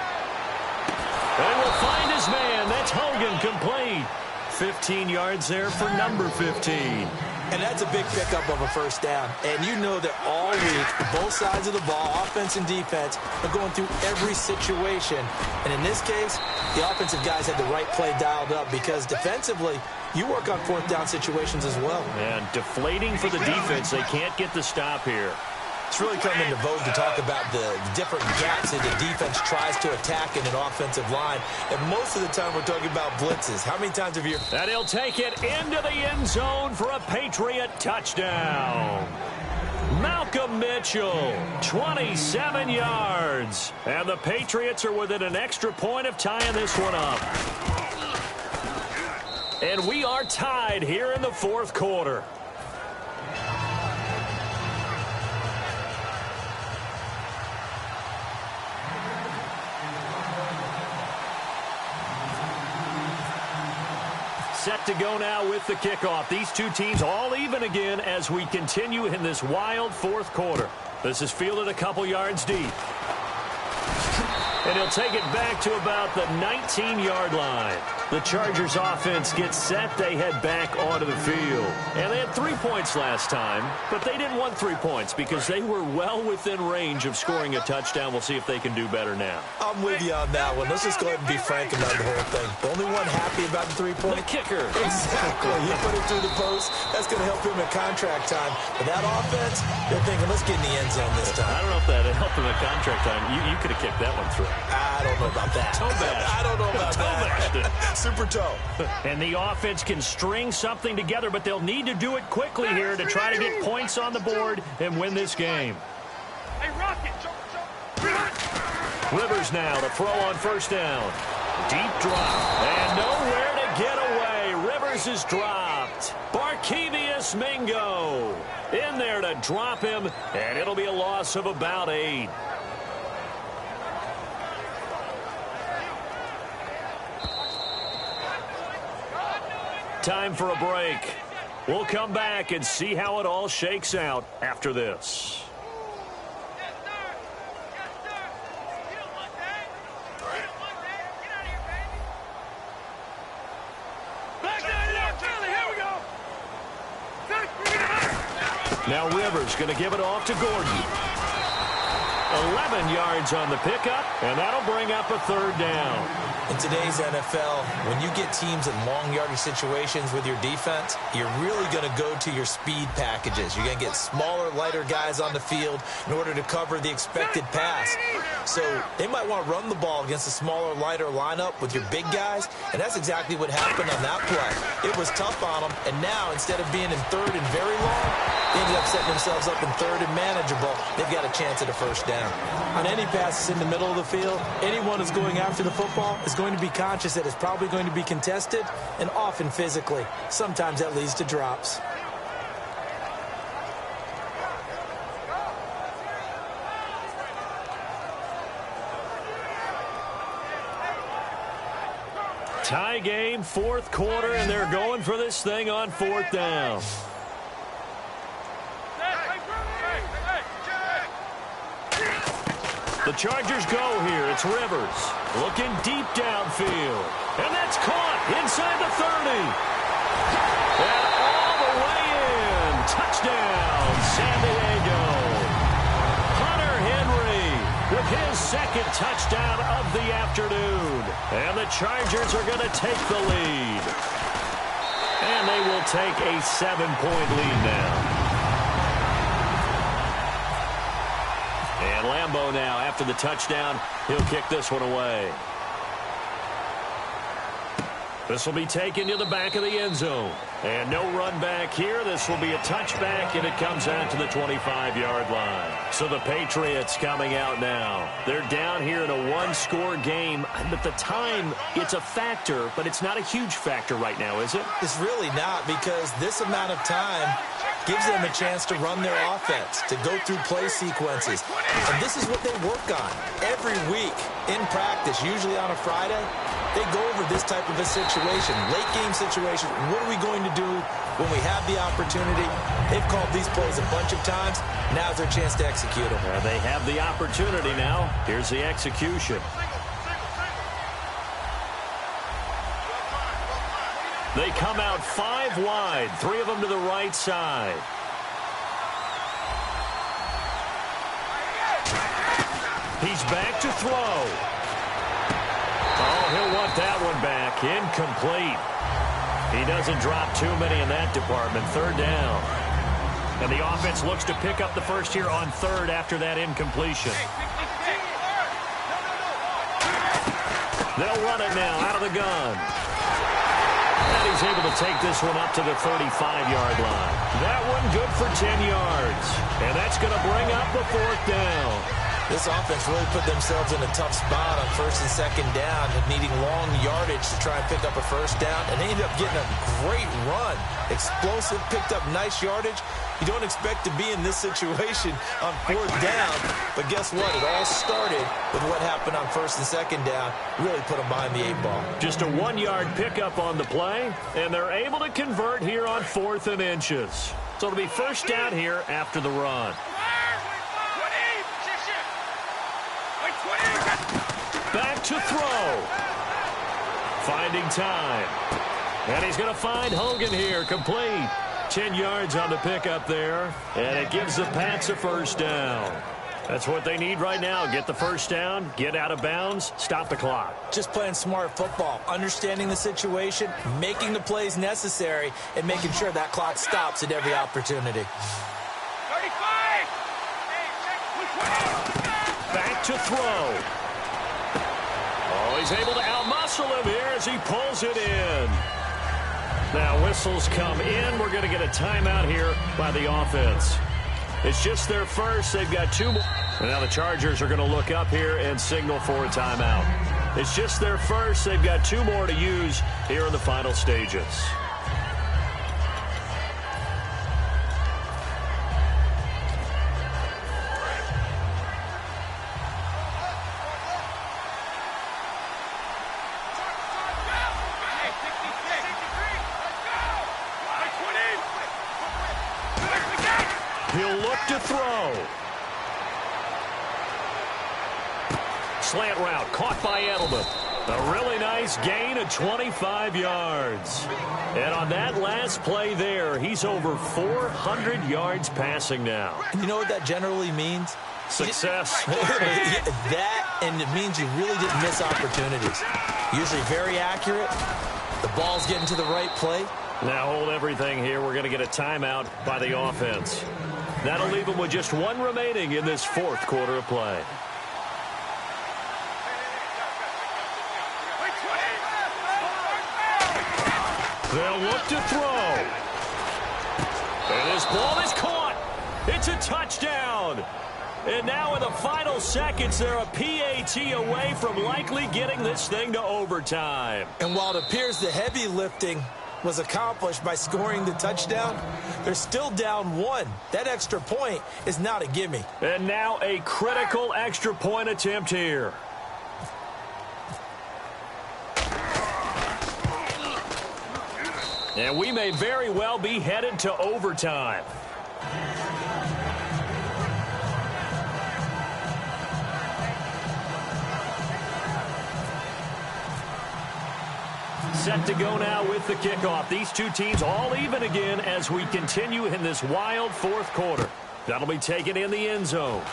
And will find his man. That's Hogan, complete. 15 yards there for number 15. And that's a big pickup of a first down. And you know that all week, both sides of the ball, offense and defense, are going through every situation. And in this case, the offensive guys had the right play dialed up because defensively, you work on fourth down situations as well. And deflating for the defense. They can't get the stop here. It's really come into vogue to talk about the different gaps that the defense tries to attack in an offensive line. And most of the time, we're talking about blitzes. How many times have you... And he'll take it into the end zone for a Patriot touchdown. Malcolm Mitchell, 27 yards. And the Patriots are within an extra point of tying this one up. And we are tied here in the fourth quarter. Set to go now with the kickoff. These two teams all even again as we continue in this wild fourth quarter. This is fielded a couple yards deep. And he'll take it back to about the 19-yard line. The Chargers offense gets set. They head back onto the field. And they had 3 points last time, but they didn't want 3 points because they were well within range of scoring a touchdown. We'll see if they can do better now. I'm with you on that one. Let's just go ahead and be frank about the whole thing. The only one happy about the 3 points. The kicker. Exactly. He put it through the post. That's going to help him at contract time. But that offense, they're thinking, let's get in the end zone this time. I don't know if that helped him at contract time. You could have kicked that one through. I don't know about that. Toe bash. I don't know about that. Super toe. And the offense can string something together, but they'll need to do it quickly here to try to get points on the board and win this game. Hey, Rocket, Rivers now to throw on first down. Deep drop. And nowhere to get away. Rivers is dropped. Barkevius Mingo in there to drop him, and it'll be a loss of about 8. Time for a break. We'll come back and see how it all shakes out after this. Now Rivers going to give it off to Gordon. 11 yards on the pickup, and that'll bring up a third down. In today's NFL, when you get teams in long yardage situations with your defense, you're really going to go to your speed packages. You're going to get smaller, lighter guys on the field in order to cover the expected pass. So they might want to run the ball against a smaller, lighter lineup with your big guys, and that's exactly what happened on that play. It was tough on them, and now instead of being in third and very long, they ended up setting themselves up in third and manageable. They've got a chance at a first down. On any passes in the middle of the field, anyone who's going after the football is going to be conscious that it's probably going to be contested, and often physically. Sometimes that leads to drops. Tie game, fourth quarter, and they're going for this thing on fourth down. The Chargers go here. It's Rivers looking deep downfield. And that's caught inside the 30. And all the way in. Touchdown, San Diego. Hunter Henry with his second touchdown of the afternoon. And the Chargers are going to take the lead. And they will take a 7-point lead now. And Lambeau now, after the touchdown, he'll kick this one away. This will be taken to the back of the end zone. And no run back here. This will be a touchback, and it comes out to the 25-yard line. So the Patriots coming out now. They're down here in a one-score game. But the time, it's a factor, but it's not a huge factor right now, is it? It's really not, because this amount of time gives them a chance to run their offense, to go through play sequences. And this is what they work on every week in practice, usually on a Friday. They go over this type of a situation, late game situation. What are we going to do when we have the opportunity? They've called these plays a bunch of times. Now's their chance to execute them. They have the opportunity now. Here's the execution. They come out 5 wide, 3 of them to the right side. He's back to throw. Oh, he'll want that one back. Incomplete. He doesn't drop too many in that department. 3rd down. And the offense looks to pick up the first here on 3rd after that incompletion. They'll run it now out of the gun. And he's able to take this one up to the 35-yard line. That one good for 10 yards. And that's going to bring up the 4th down. This offense really put themselves in a tough spot on 1st and 2nd down, needing long yardage to try and pick up a 1st down, and they ended up getting a great run. Explosive, picked up nice yardage. You don't expect to be in this situation on 4th down, but guess what? It all started with what happened on 1st and 2nd down. Really put them behind the 8 ball. Just a 1-yard pickup on the play, and they're able to convert here on 4th and inches. So it'll be 1st down here after the run. Back to throw. Finding time. And he's going to find Hogan here, complete. 10 yards on the pickup there, and it gives the Pats a 1st down. That's what they need right now. Get the 1st down, get out of bounds, stop the clock. Just playing smart football, understanding the situation, making the plays necessary, and making sure that clock stops at every opportunity. 35! Back to throw. Oh, he's able to outmuscle him here as he pulls it in. Now whistles come in. We're going to get a timeout here by the offense. It's just their first. They've got 2 more. And now the Chargers are going to look up here and signal for a timeout. It's just their first. They've got 2 more to use here in the final stages. He'll look to throw. Slant route caught by Edelman. A really nice gain of 25 yards. And on that last play there, he's over 400 yards passing now. And you know what that generally means? Success. That, and it means you really didn't miss opportunities. Usually very accurate. The ball's getting to the right play. Now hold everything here. We're going to get a timeout by the offense. That'll leave them with just 1 remaining in this 4th quarter of play. They'll look to throw. And this ball is caught. It's a touchdown. And now in the final seconds, they're a PAT away from likely getting this thing to overtime. And while it appears the heavy lifting was accomplished by scoring the touchdown, they're still down 1. That extra point is not a gimme. And now a critical extra point attempt here. And we may very well be headed to overtime. Set to go now with the kickoff. These 2 teams all even again as we continue in this wild 4th quarter. That'll be taken in the end zone.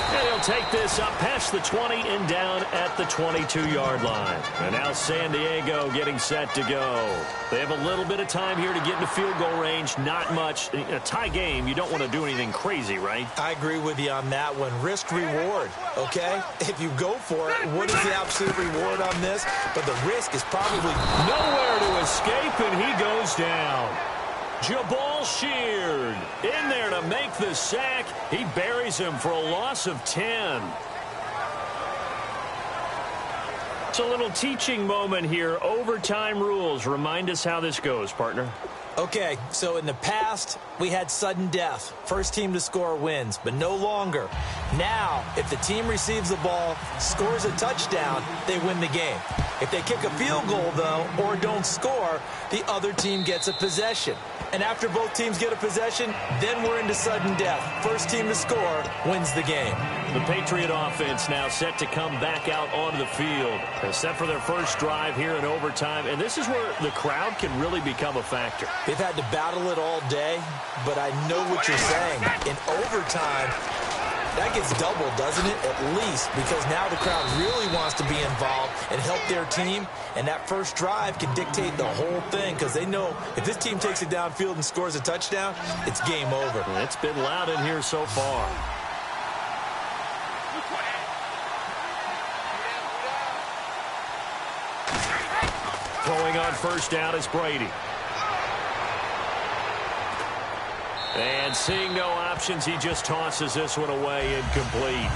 And he'll take this up past the 20 and down at the 22-yard line. And now San Diego getting set to go. They have a little bit of time here to get into field goal range. Not much. In a tie game, you don't want to do anything crazy, right? I agree with you on that one. Risk reward, okay? If you go for it, what is the absolute reward on this? But the risk is probably nowhere to escape, and he goes down. Jabal Sheard in there to make the sack. He buries him for a loss of 10. It's a little teaching moment here. Overtime rules. Remind us how this goes, partner. Okay, so in the past, we had sudden death. First team to score wins, but no longer. Now, if the team receives the ball, scores a touchdown, they win the game. If they kick a field goal, though, or don't score, the other team gets a possession. And after both teams get a possession, then we're into sudden death. First team to score wins the game. The Patriot offense now set to come back out onto the field. They're set for their first drive here in overtime, and this is where the crowd can really become a factor. They've had to battle it all day, but I know what you're saying. In overtime, that gets doubled, doesn't it? At least, because now the crowd really wants to be involved and help their team, and that first drive can dictate the whole thing because they know if this team takes it downfield and scores a touchdown, it's game over. It's been loud in here so far. Throwing on first down is Brady. And seeing no options, he just tosses this one away, incomplete.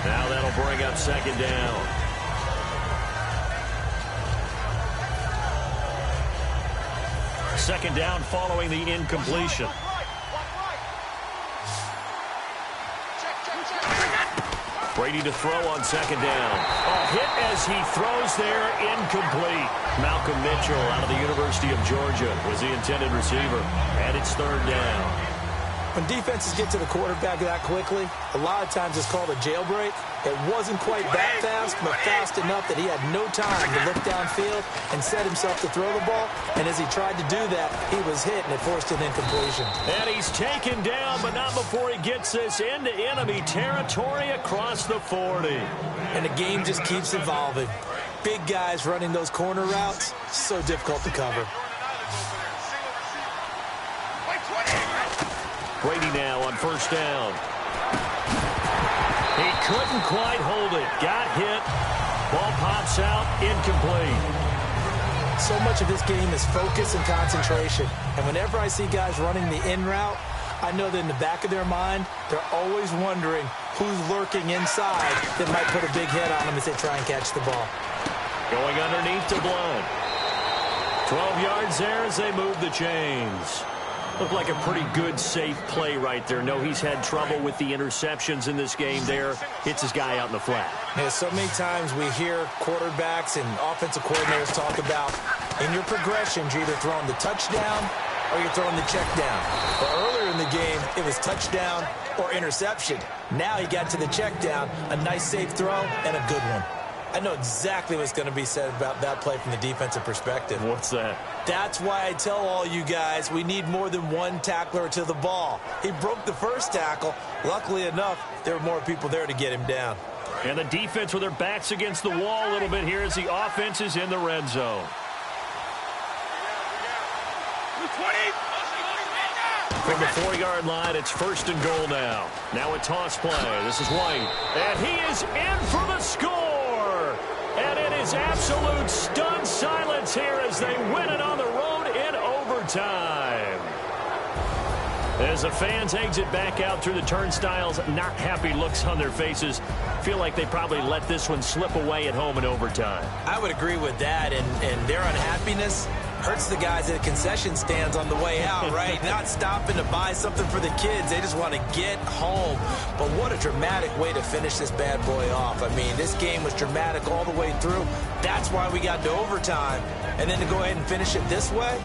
Now that'll bring up second down. Second down following the incompletion. Brady to throw on second down. A hit as he throws there, incomplete. Malcolm Mitchell out of the University of Georgia was the intended receiver. And it's third down. When defenses get to the quarterback that quickly, a lot of times it's called a jailbreak. It wasn't quite that fast, but fast enough that he had no time to look downfield and set himself to throw the ball. And as he tried to do that, he was hit, and it forced an incompletion. And he's taken down, but not before he gets this into enemy territory across the 40. And the game just keeps evolving. Big guys running those corner routes, so difficult to cover. Brady now on first down. He couldn't quite hold it. Got hit. Ball pops out. Incomplete. So much of this game is focus and concentration. And whenever I see guys running the in route, I know that in the back of their mind, they're always wondering who's lurking inside that might put a big hit on them as they try and catch the ball. Going underneath to Blunt. 12 yards there as they move the chains. Looked like a pretty good, safe play right there. No, he's had trouble with the interceptions in this game there. Hits his guy out in the flat. Yeah, so many times we hear quarterbacks and offensive coordinators talk about in your progressions, you're either throwing the touchdown or you're throwing the check down. But earlier in the game, it was touchdown or interception. Now he got to the check down, a nice safe throw, and a good one. I know exactly what's going to be said about that play from the defensive perspective. What's that? That's why I tell all you guys we need more than one tackler to the ball. He broke the first tackle. Luckily enough, there were more people there to get him down. And the defense with their backs against the wall a little bit here as the offense is in the red zone. From the 4-yard line, it's first and goal now. Now a toss play. This is White. And he is in for the score. And it is absolute stunned silence here as they win it on the road in overtime. As the fans exit back out through the turnstiles, not happy looks on their faces. Feel like they probably let this one slip away at home in overtime. I would agree with that, and their unhappiness hurts the guys at concession stands on the way out, right? Not stopping to buy something for the kids. They just want to get home. But what a dramatic way to finish this bad boy off. I mean, this game was dramatic all the way through. That's why we got to overtime. And then to go ahead and finish it this way,